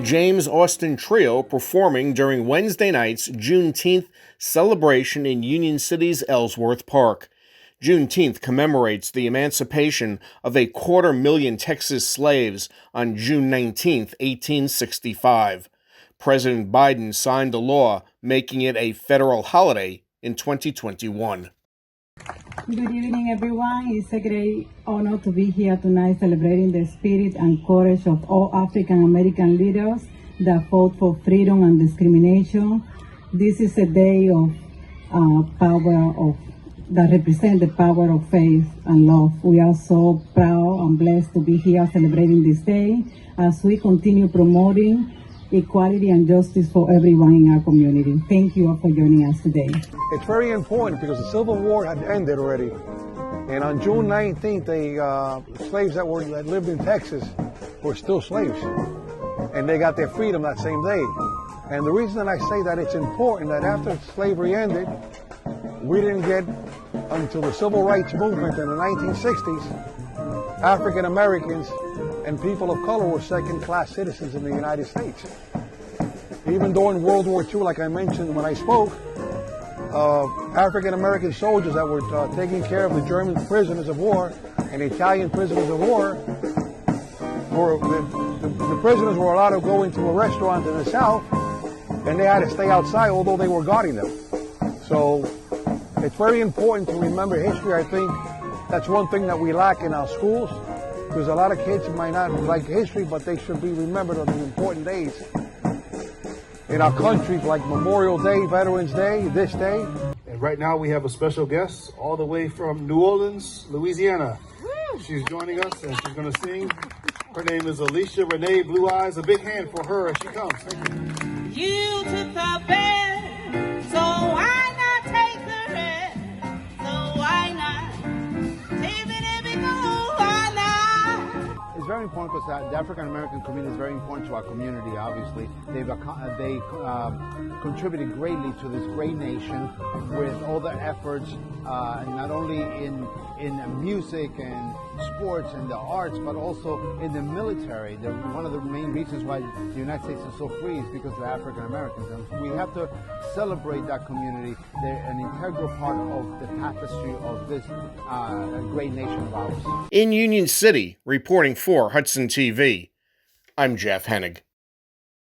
James Austin Trio performing during Wednesday night's Juneteenth celebration in Union City's Ellsworth Park. Juneteenth commemorates the emancipation of 250,000 Texas slaves on June 19, 1865. President Biden signed a law making it a federal holiday in 2021. Good evening, everyone. It's a great honor to be here tonight celebrating the spirit and courage of all African American leaders that fought for freedom and discrimination. This is a day of that represents the power of faith and love. We are so proud and blessed to be here celebrating this day as we continue promoting equality and justice for everyone in our community. Thank you all for joining us today. It's very important because the Civil War had ended already. And on June 19th, the slaves that lived in Texas were still slaves. And they got their freedom that same day. And the reason that I say that it's important that after slavery ended, we didn't get until the Civil Rights Movement in the 1960s, African Americans and people of color were second-class citizens in the United States. Even during World War II, like I mentioned when I spoke, African American soldiers that were taking care of the German prisoners of war and Italian prisoners of war, the prisoners were allowed to go into a restaurant in the South, and they had to stay outside, although they were guarding them. So it's very important to remember history. I think that's one thing that we lack in our schools, because a lot of kids might not like history, but they should be remembered on the important days in our countries like Memorial Day, Veterans Day, this day. And right now we have a special guest all the way from New Orleans, Louisiana. She's joining us and she's going to sing. Her name is Alicia Renee Blue Eyes. A big hand for her as she comes. Thank you. You took the bed, so why not take the red? So why not? Take it because why not? It's very important because the African American community is very important to our community. Obviously, they contributed greatly to this great nation with all their efforts, not only in music and sports and the arts, but also in the military. One of the main reasons why the United States is so free is because of the African Americans, and we have to celebrate that community. They're an integral part of the tapestry of this great nation of ours. In Union City, reporting for Hudson TV, I'm Jeff Hennig.